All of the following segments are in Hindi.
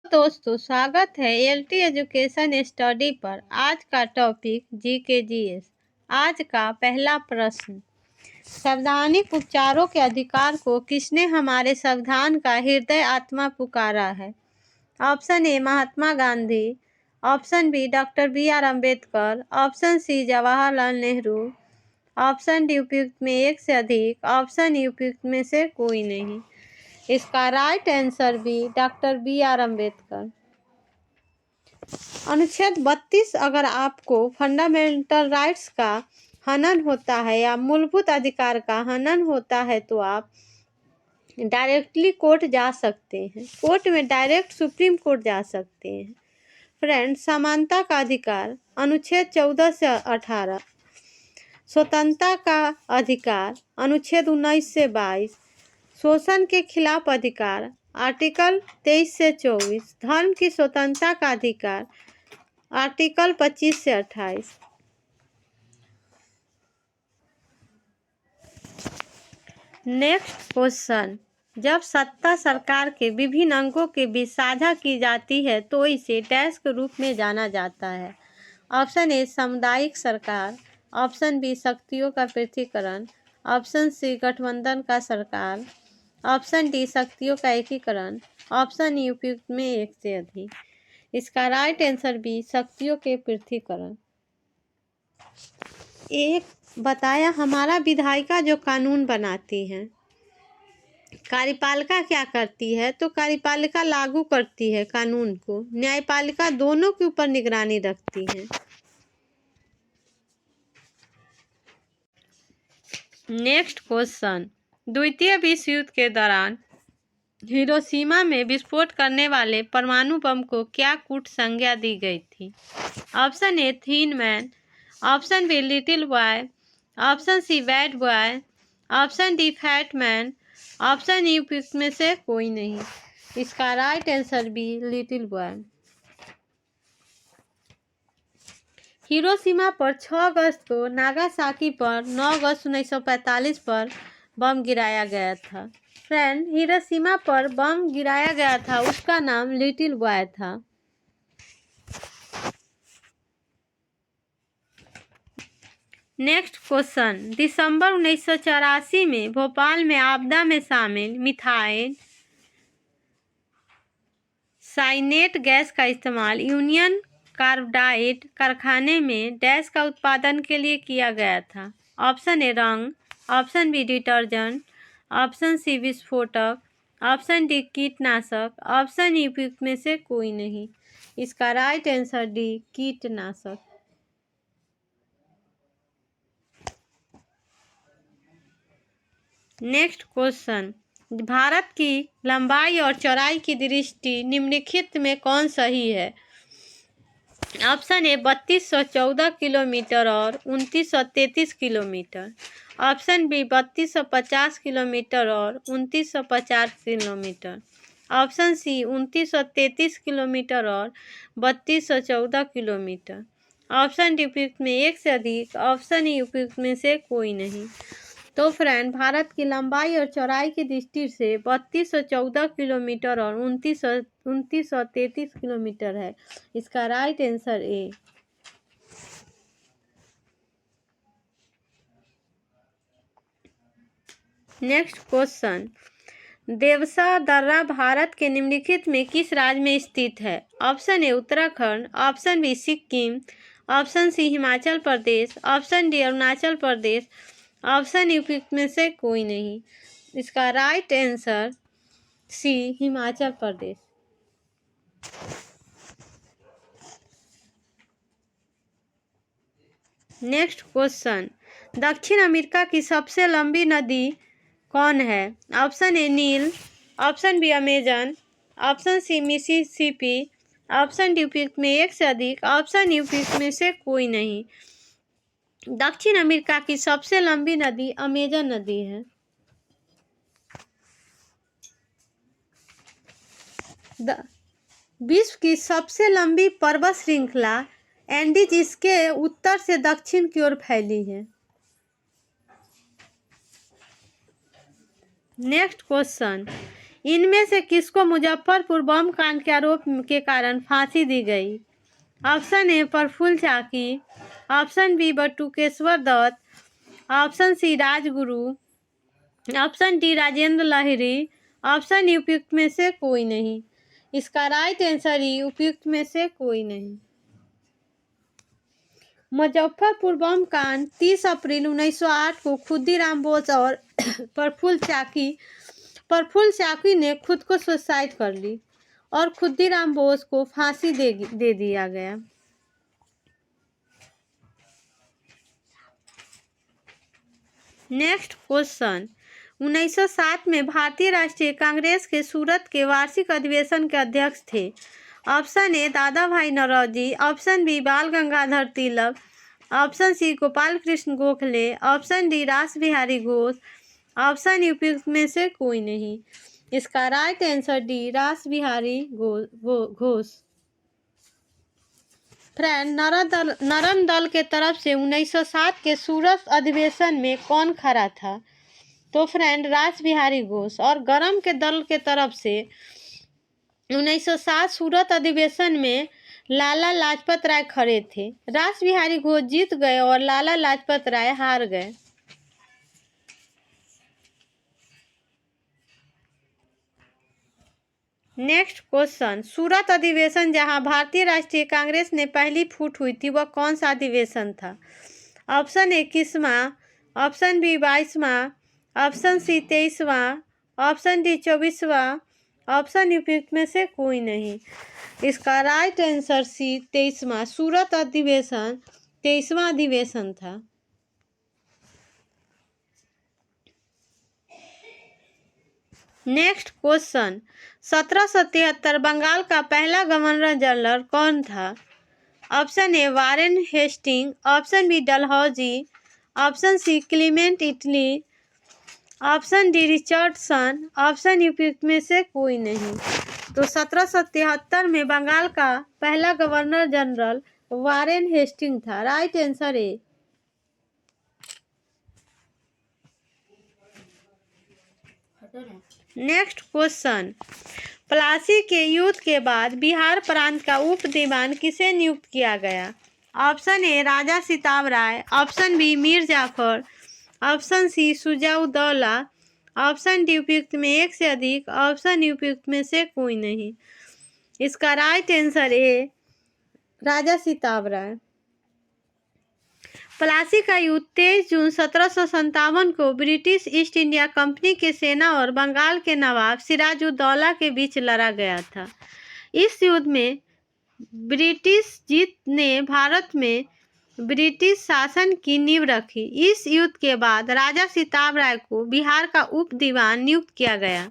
दोस्तों, स्वागत है एलटी एजुकेशन स्टडी पर। आज का टॉपिक जीके जीएस। आज का पहला प्रश्न, संवैधानिक उपचारों के अधिकार को किसने हमारे संविधान का हृदय आत्मा पुकारा है? Option A Mahatma Gandhi, option B doctor B R. Ambedkar, option C Jawaharlal Nehru, option D उपयुक्त में एक से अधिक, ऑप्शन ई उपयुक्त में से कोई नहीं। इसका right answer B doctor B R. Ambedkar. अनुच्छेद 32 अगर आपको फंडामेंटल राइट्स का हनन होता है या मूलभूत अधिकार का हनन होता है तो आप डायरेक्टली कोर्ट जा सकते हैं। कोर्ट में डायरेक्ट सुप्रीम कोर्ट जा सकते हैं। फ्रेंड, समानता का अधिकार अनुच्छेद 14 से 18, स्वतंत्रता का अधिकार अनुच्छेद 19 से 22, शोषण के खिलाफ अधिकार आर्टिकल 23 से 24, धर्म की स्वतंत्रता का अधिकार आर्टिकल 25 से 28। नेक्स्ट क्वेश्चन, जब सत्ता सरकार के विभिन्न अंगों के बीच साझा की जाती है तो इसे डैश के रूप में जाना जाता है। ऑप्शन ए सामुदायिक सरकार, ऑप्शन बी शक्तियों का पृथक्करण, ऑप्शन सी गठबंधन का सरकार, ऑप्शन डी शक्तियों का एकीकरण, ऑप्शन ई उपयुक्त में एक से अधिक। इसका राइट आंसर बी शक्तियों के पृथक्करण। एक बताया, हमारा विधायिका जो कानून बनाती है, कार्यपालिका क्या करती है? तो कार्यपालिका लागू करती है कानून को, न्यायपालिका दोनों के ऊपर निगरानी रखती है। नेक्स्ट क्वेश्चन, द्वितीय विश्व युद्ध के दौरान हिरोशिमा में विस्फोट करने वाले परमाणु बम को क्या कूट संज्ञा दी गई थी? Option A thin man, option B little boy, option C bad boy, option D fat man, option E उपयुक्त में से कोई नहीं। इसका right answer B little boy. Hiroshima पर 6 अगस्त को, नागासाकी पर 9 अगस्त 1945 पर बम गिराया गया था। फ्रेंड, हिरोशिमा पर बम गिराया गया था, उसका नाम लिटिल बॉय था। नेक्स्ट क्वेश्चन, दिसंबर 1984 में भोपाल में आपदा में शामिल मिथाइल साइनेट गैस का इस्तेमाल यूनियन कार्बाइड कारखाने में डैश का उत्पादन के लिए किया गया था। ऑप्शन ए रंग, option B detergent, option C विस्फोटक, ऑप्शन डी कीटनाशक, ऑप्शन ई उपयुक्त में से कोई नहीं। इसका राइट आंसर डी कीटनाशक। नेक्स्ट क्वेश्चन, भारत की लंबाई और चौड़ाई की दृष्टि निम्नलिखित में कौन सही है? ऑप्शन ए 3214 किलोमीटर और 2933 किलोमीटर, ऑप्शन बी 3250 किलोमीटर और 2950 किलोमीटर, ऑप्शन सी 2933 किलोमीटर और 3214 किलोमीटर, ऑप्शन डी उपयुक्त में एक से अधिक, ऑप्शन ई उपयुक्त में से कोई नहीं। तो फ्रेंड, भारत की लंबाई और चौड़ाई की दृष्टि से 3214 किलोमीटर और 2933 किलोमीटर है। इसका right answer A. Next question, Devsa दर्रा भारत के निम्नलिखित में किस राज्य में स्थित है? Option A Uttarakhand, option B Sikkim, option C Himachal Pradesh, option D Arunachal Pradesh, option E उपयुक्त में से कोई नहीं। इसका right answer C Himachal Pradesh. Next question, दक्षिण अमेरिका की सबसे लंबी नदी कौन है? ऑप्शन ए नील, option B Amazon, option C Mississippi, option D उपयुक्त में एक से अधिक, ऑप्शन ई उपयुक्त में से कोई नहीं। दक्षिण अमेरिका की सबसे लंबी नदी अमेजन नदी है। विश्व की सबसे लंबी पर्वत श्रृंखला एंडीज इसके उत्तर से दक्षिण की ओर फैली है। नेक्स्ट क्वेश्चन, इनमें से किसको मुजफ्फरपुर बम कांड के आरोप के कारण फांसी दी गई? Option A Prafulla Chaki, option B Batukeshwar Dutt, option C Rajguru, option D Rajendra Lahiri, option E उपयुक्त में से कोई नहीं। इसका राइट आंसर ई उपयुक्त में से कोई नहीं। मुजफ्फरपुर बम कांड 30 अप्रैल 1908 को खुद्दीराम बोस और प्रफुल्ल चाकी ने खुद को सुसाइड कर ली और खुद्दीराम बोस को फांसी दे दिया गया। नेक्स्ट क्वेश्चन, 1907 में भारतीय राष्ट्रीय कांग्रेस के सूरत के वार्षिक अधिवेशन के अध्यक्ष थे। ऑप्शन ए दादा भाई Naoroji, option B Bal Gangadhar Tilak, option C Gopal Krishna Gokhale, option D Ras Bihari Ghosh, option E उपयुक्त में से कोई नहीं। इसका right answer D Ras Bihari Ghosh. Friend, नरम दल के तरफ से 1907 के सूरत अधिवेशन में कौन खड़ा था? तो फ्रेंड रास बिहारी घोष। और गरम के दल के तरफ से 1907 सूरत अधिवेशन में लाला लाजपत राय खड़े थे। रास बिहारी घोष जीत गए और लाला लाजपत राय हार गए। नेक्स्ट क्वेश्चन, सूरत अधिवेशन जहां भारतीय राष्ट्रीय कांग्रेस ने पहली फूट हुई थी वह कौन सा अधिवेशन था? ऑप्शन ए 21वां, ऑप्शन बी 22वां, ऑप्शन सी 23वां, ऑप्शन डी 24वां, ऑप्शन उपयुक्त में से कोई नहीं। इसका राइट आंसर सी 23वां। सूरत अधिवेशन 23वां अधिवेशन था। नेक्स्ट क्वेश्चन, 1773 बंगाल का पहला गवर्नर जनरल कौन था? Option A Warren Hasting, option B Dalhousie, option C Clement Attlee, option D Richardson, option उपयुक्त में से कोई नहीं। तो 1773 में बंगाल का पहला गवर्नर जनरल वारेन हेस्टिंग था। Right answer A. Next question, Plassey के युद्ध के बाद बिहार प्रांत का उप दीवान किसे नियुक्त किया गया? Option A Raja Sitab Rai, option B Mir Jafar, option C Shujauddaula, option D उपयुक्त में एक से अधिक, ऑप्शन उपयुक्त में से कोई नहीं। इसका राइट आंसर ए राजा सिताब राय। प्लासी का युद्ध 23 जून 1757 को ब्रिटिश ईस्ट इंडिया कंपनी के सेना और बंगाल के नवाब सिराजुद्दौला के बीच लड़ा गया था। इस युद्ध में ब्रिटिश जीत ने भारत में ब्रिटिश शासन की नींव रखी। इस युद्ध के बाद राजा सिताब राय को बिहार का उप दीवान नियुक्त किया गया।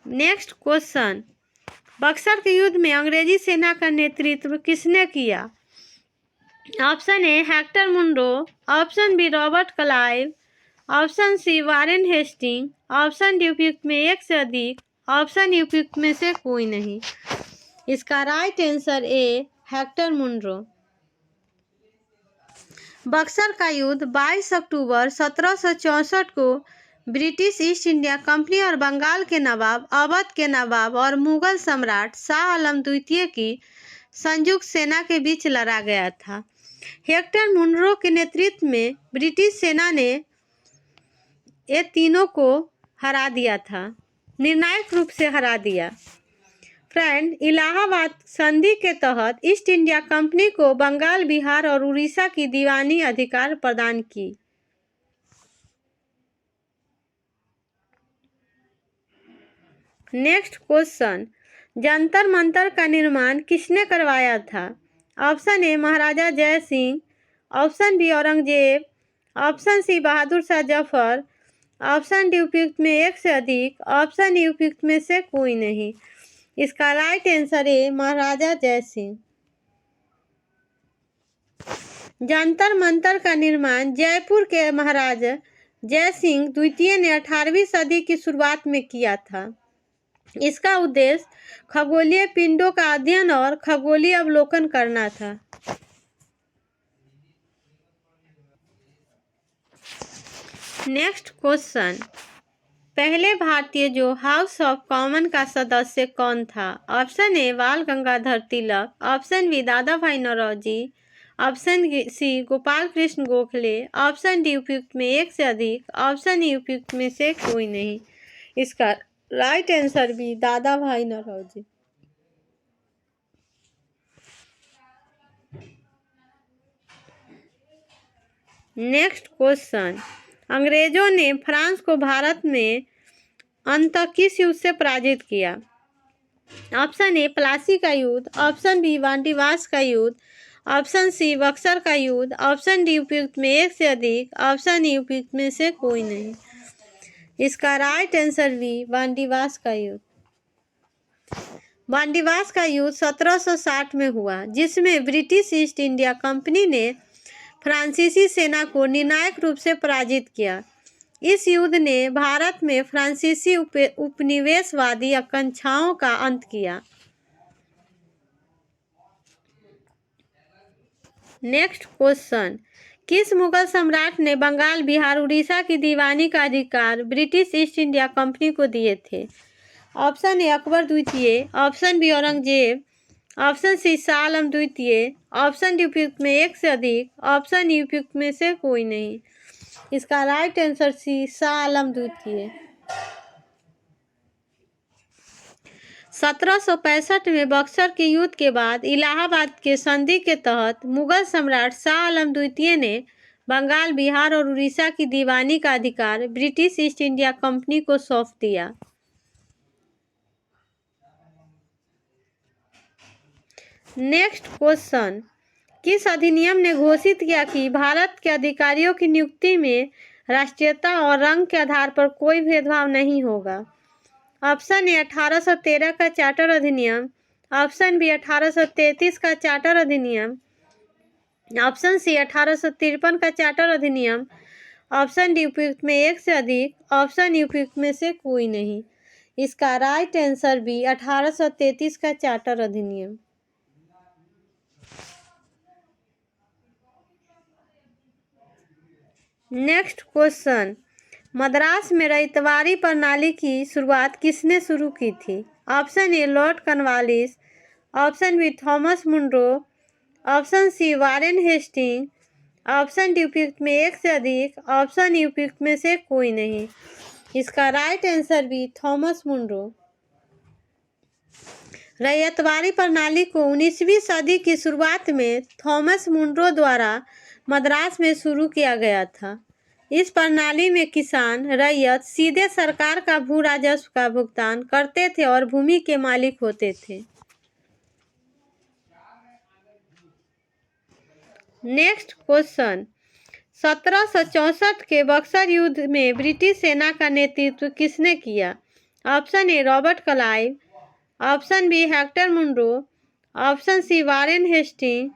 नेक्स्ट क्वेश्चन, बक्सर के युद्ध में अंग्रेजी सेना का नेतृत्व किसने किया? Option A Hector Munro, option B Robert Clive, option C Warren Hasting, option D उपयुक्त में एक से अधिक, ऑप्शन उपयुक्त में से कोई नहीं। इसका right answer A Hector Munro. Buxar का युद्ध 22 अक्टूबर 1764 को ब्रिटिश ईस्ट इंडिया कंपनी और बंगाल के नवाब, अवध के नवाब और मुगल सम्राट शाह आलम द्वितीय की संयुक्त सेना के बीच लड़ा गया था। हेक्टर मुनरो के नेतृत्व में ब्रिटिश सेना ने ये तीनों को हरा दिया था, निर्णायक रूप से हरा दिया। फ्रेंड, इलाहाबाद संधि के तहत ईस्ट इंडिया कंपनी को बंगाल, बिहार और उड़ीसा की दीवानी अधिकार प्रदान की। नेक्स्ट क्वेश्चन, जंतर मंतर का निर्माण किसने करवाया था? Option A Maharaja Jai Singh, option B Aurangzeb, option C Bahadur Shah Zafar, option D उपयुक्त में एक से अधिक, ऑप्शन ई उपयुक्त में से कोई नहीं। इसका राइट आंसर है महाराजा जय सिंह। जंतर मंतर का निर्माण जयपुर के महाराजा जय सिंह द्वितीय ने 18वीं सदी की शुरुआत में किया था। इसका उद्देश्य खगोलीय पिंडों का अध्ययन और खगोलीय अवलोकन करना था। नेक्स्ट क्वेश्चन, पहले भारतीय जो हाउस ऑफ कॉमन का सदस्य कौन था? ऑप्शन ए बाल Gangadhar Tilak, option B Dadabhai Naoroji, option C Gopal Krishna Gokhale, option D उपयुक्त में एक से अधिक, ऑप्शन ई उपयुक्त में से कोई नहीं। इसका right answer B Dadabhai Naoroji. Next question, अंग्रेजों ने फ्रांस को भारत में अंत किस युद्ध से पराजित किया? ऑप्शन ए प्लासी का युद्ध, ऑप्शन बी वांडीवास का युद्ध, ऑप्शन सी बक्सर का युद्ध, ऑप्शन डी उपयुक्त में एक से अधिक, ऑप्शन ई उपयुक्त में से कोई नहीं। इसका राइट आंसर बी वांडीवास का युद्ध। वांडीवास का युद्ध 1760 में हुआ, जिसमें ब्रिटिश ईस्ट इंडिया कंपनी ने फ्रांसीसी सेना को निर्णायक रूप से पराजित किया। इस युद्ध ने भारत में फ्रांसीसी उपनिवेशवादी आकांक्षाओं का अंत किया। नेक्स्ट क्वेश्चन, किस मुगल सम्राट ने बंगाल, बिहार, उड़ीसा की दीवानी का अधिकार ब्रिटिश ईस्ट इंडिया कंपनी को दिए थे? ऑप्शन ए अकबर द्वितीय, option B Aurangzeb, option C Shah Alam द्वितीय, ऑप्शन डी उपयुक्त में एक से अधिक, ऑप्शन ई उपयुक्त में से कोई नहीं। इसका राइट आंसर सी शाह आलम द्वितीय। 1765 में बक्सर के युद्ध के बाद इलाहाबाद के संधि के तहत मुगल सम्राट शाह आलम द्वितीय ने बंगाल, बिहार और उड़ीसा की दीवानी का अधिकार ब्रिटिश ईस्ट इंडिया कंपनी को सौंप दिया। नेक्स्ट क्वेश्चन, किस अधिनियम ने घोषित किया कि भारत के अधिकारियों की नियुक्ति में राष्ट्रीयता और रंग के आधार पर कोई भेदभाव नहीं होगा? ऑप्शन ए 1813 का चार्टर अधिनियम, ऑप्शन बी 1833 का चार्टर अधिनियम, ऑप्शन सी 1853 का चार्टर अधिनियम, ऑप्शन डी उपयुक्त में एक से अधिक, ऑप्शन ई उपयुक्त में से कोई नहीं। इसका राइट आंसर बी 1833 का चार्टर अधिनियम। नेक्स्ट क्वेश्चन, मद्रास में रईतवारी प्रणाली की शुरुआत किसने शुरू की थी? Option A Lord Cornwallis, option B Thomas Munro, option C Warren Hasting, option D उपयुक्त में एक से अधिक, ऑप्शन ई उपयुक्त में से कोई नहीं। इसका right answer B Thomas Munro. Ryotwari प्रणाली को 19वीं सदी की शुरुआत में थॉमस मुनरो द्वारा मद्रास में शुरू किया गया था। इस प्रणाली में किसान रैयत सीधे सरकार का भू राजस्व का भुगतान करते थे और भूमि के मालिक होते थे। नेक्स्ट क्वेश्चन, 1764 के बक्सर युद्ध में ब्रिटिश सेना का नेतृत्व किसने किया? Option A Robert Clive, option B Hector Munro, option C Warren Hasting,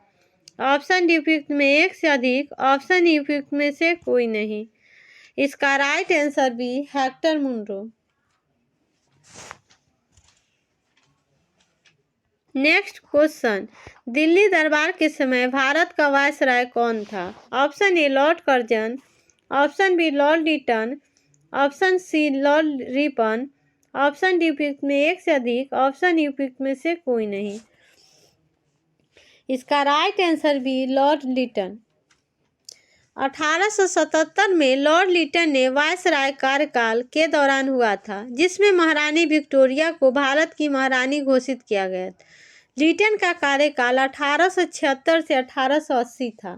option D उपयुक्त में एक से अधिक, ऑप्शन ई उपयुक्त में से कोई नहीं। इसका right answer B Hector Munro. Next question, Delhi Durbar के समय भारत का वायसराय कौन था? Option A Lord Curzon, option B Lord Lytton, option C Lord Ripon, option D उपयुक्त में एक से अधिक, ऑप्शन ई उपयुक्त में से कोई नहीं। इसका right answer B Lord Lytton. 1877 में लॉर्ड लिटन ने वायसराय कार्यकाल के दौरान हुआ था, जिसमें महारानी विक्टोरिया को भारत की महारानी घोषित किया गया था। लिटन का कार्यकाल 1876 से 1880 था।